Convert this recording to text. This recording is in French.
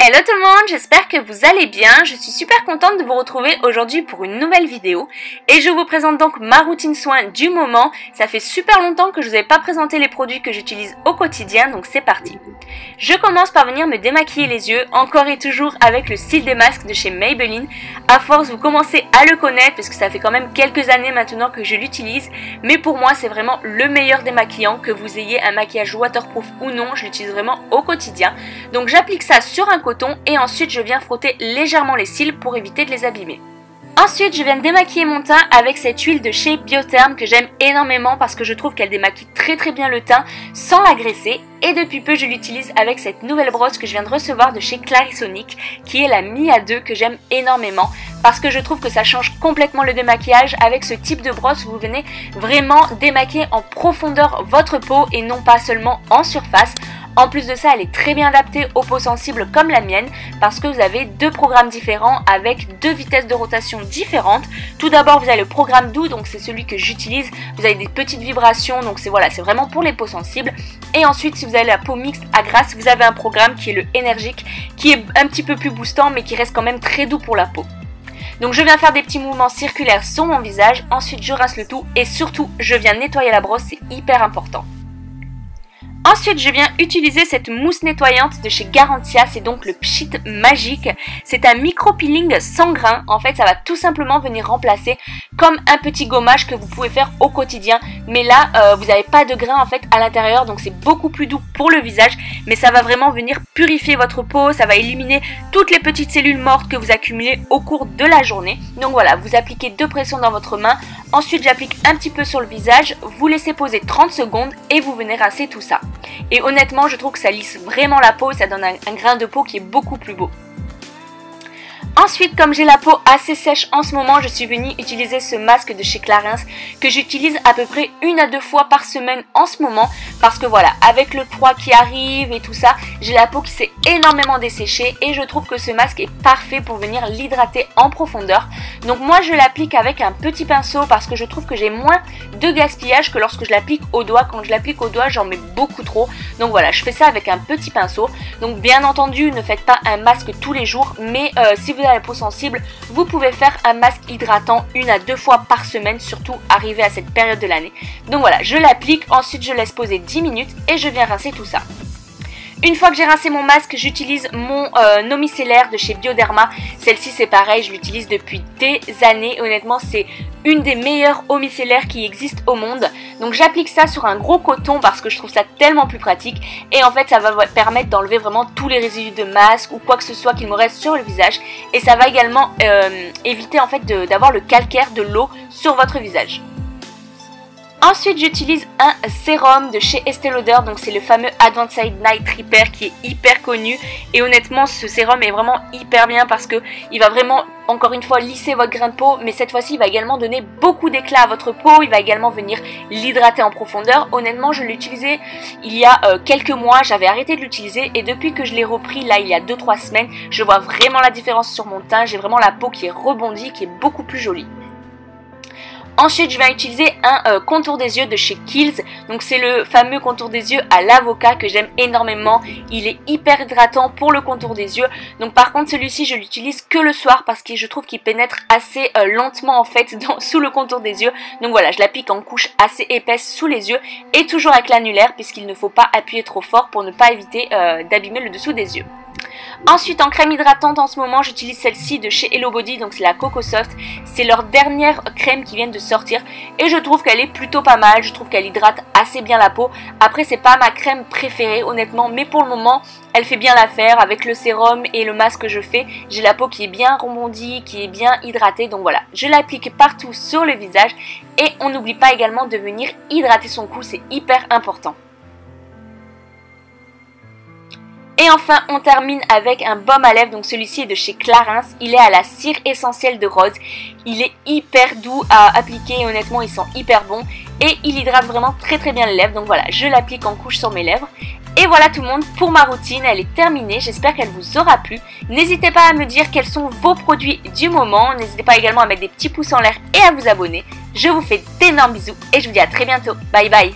Hello tout le monde, j'espère que vous allez bien. Je suis super contente de vous retrouver aujourd'hui pour une nouvelle vidéo. Et je vous présente donc ma routine soin du moment. Ça fait super longtemps que je vous avais pas présenté les produits que j'utilise au quotidien, donc c'est parti. Je commence par venir me démaquiller les yeux, encore et toujours avec le style des masques de chez Maybelline. À force, vous commencez à le connaître parce que ça fait quand même quelques années maintenant que je l'utilise. Mais pour moi, c'est vraiment le meilleur démaquillant, que vous ayez un maquillage waterproof ou non, je l'utilise vraiment au quotidien. Donc j'applique ça sur un coton et ensuite je viens frotter légèrement les cils pour éviter de les abîmer. Ensuite, je viens démaquiller mon teint avec cette huile de chez Biotherm que j'aime énormément parce que je trouve qu'elle démaquille très bien le teint sans l'agresser. Et depuis peu, je l'utilise avec cette nouvelle brosse que je viens de recevoir de chez Clarisonic, qui est la Mia 2 que j'aime énormément parce que je trouve que ça change complètement le démaquillage. Avec ce type de brosse, vous venez vraiment démaquiller en profondeur votre peau et non pas seulement en surface. En plus de ça, elle est très bien adaptée aux peaux sensibles comme la mienne parce que vous avez deux programmes différents avec deux vitesses de rotation différentes. Tout d'abord, vous avez le programme doux, donc c'est celui que j'utilise. Vous avez des petites vibrations, donc c'est vraiment pour les peaux sensibles. Et ensuite, si vous avez la peau mixte à grasse, vous avez un programme qui est le énergique, qui est un petit peu plus boostant mais qui reste quand même très doux pour la peau. Donc je viens faire des petits mouvements circulaires sur mon visage, ensuite je rince le tout et surtout je viens nettoyer la brosse, c'est hyper important. Ensuite, je viens utiliser cette mousse nettoyante de chez Garantia, c'est donc le Pchit Magique. C'est un micro-peeling sans grains. En fait, ça va tout simplement venir remplacer comme un petit gommage que vous pouvez faire au quotidien. Mais là, vous n'avez pas de grains en fait à l'intérieur, donc c'est beaucoup plus doux pour le visage. Mais ça va vraiment venir purifier votre peau, ça va éliminer toutes les petites cellules mortes que vous accumulez au cours de la journée. Donc voilà, vous appliquez deux pressions dans votre main. Ensuite, j'applique un petit peu sur le visage, vous laissez poser 30 secondes et vous venez rincer tout ça. Et honnêtement, je trouve que ça lisse vraiment la peau et ça donne un grain de peau qui est beaucoup plus beau. Ensuite, comme j'ai la peau assez sèche en ce moment, je suis venue utiliser ce masque de chez Clarins que j'utilise à peu près 1 à 2 fois par semaine en ce moment parce que voilà, avec le froid qui arrive et tout ça, j'ai la peau qui s'est énormément desséchée et je trouve que ce masque est parfait pour venir l'hydrater en profondeur. Donc moi, je l'applique avec un petit pinceau parce que je trouve que j'ai moins de gaspillage que lorsque je l'applique au doigt. Quand je l'applique au doigt, j'en mets beaucoup trop. Donc voilà, je fais ça avec un petit pinceau. Donc bien entendu, ne faites pas un masque tous les jours, mais si vous avez la peau sensible, vous pouvez faire un masque hydratant 1 à 2 fois par semaine, surtout arrivé à cette période de l'année. Donc voilà, je l'applique, ensuite je laisse poser 10 minutes et je viens rincer tout ça. Une fois que j'ai rincé mon masque, j'utilise mon eau micellaire de chez Bioderma. Celle-ci c'est pareil, je l'utilise depuis des années. Honnêtement, c'est une des meilleures eaux micellaires qui existent au monde. Donc j'applique ça sur un gros coton parce que je trouve ça tellement plus pratique. Et en fait, ça va vous permettre d'enlever vraiment tous les résidus de masque ou quoi que ce soit qu'il me reste sur le visage. Et ça va également éviter en fait d'avoir le calcaire de l'eau sur votre visage. Ensuite, j'utilise un sérum de chez Estée Lauder, donc c'est le fameux Advanced Night Repair qui est hyper connu. Et honnêtement, ce sérum est vraiment hyper bien parce que il va vraiment, encore une fois, lisser votre grain de peau. Mais cette fois-ci, il va également donner beaucoup d'éclat à votre peau. Il va également venir l'hydrater en profondeur. Honnêtement, je l'ai utilisé il y a quelques mois. J'avais arrêté de l'utiliser et depuis que je l'ai repris, là, il y a 2-3 semaines, je vois vraiment la différence sur mon teint. J'ai vraiment la peau qui est rebondie, qui est beaucoup plus jolie. Ensuite, je vais utiliser un contour des yeux de chez Kiehl's. Donc c'est le fameux contour des yeux à l'avocat que j'aime énormément. Il est hyper hydratant pour le contour des yeux. Donc par contre, celui-ci, je l'utilise que le soir parce que je trouve qu'il pénètre assez lentement en fait sous le contour des yeux. Donc voilà, je l'applique en couche assez épaisse sous les yeux et toujours avec l'annulaire puisqu'il ne faut pas appuyer trop fort pour ne pas éviter d'abîmer le dessous des yeux. Ensuite, en crème hydratante en ce moment, j'utilise celle-ci de chez Hello Body, donc c'est la Coco Soft. C'est leur dernière crème qui vient de sortir et je trouve qu'elle est plutôt pas mal. Je trouve qu'elle hydrate assez bien la peau. Après, c'est pas ma crème préférée honnêtement, mais pour le moment, elle fait bien l'affaire. Avec le sérum et le masque que je fais, j'ai la peau qui est bien rebondie, qui est bien hydratée. Donc voilà, je l'applique partout sur le visage et on n'oublie pas également de venir hydrater son cou, c'est hyper important. Et enfin, on termine avec un baume à lèvres, donc celui-ci est de chez Clarins, il est à la cire essentielle de rose, il est hyper doux à appliquer et honnêtement il sent hyper bon et il hydrate vraiment très bien les lèvres, donc voilà, je l'applique en couche sur mes lèvres. Et voilà tout le monde pour ma routine, elle est terminée, j'espère qu'elle vous aura plu. N'hésitez pas à me dire quels sont vos produits du moment, n'hésitez pas également à mettre des petits pouces en l'air et à vous abonner. Je vous fais d'énormes bisous et je vous dis à très bientôt, bye bye.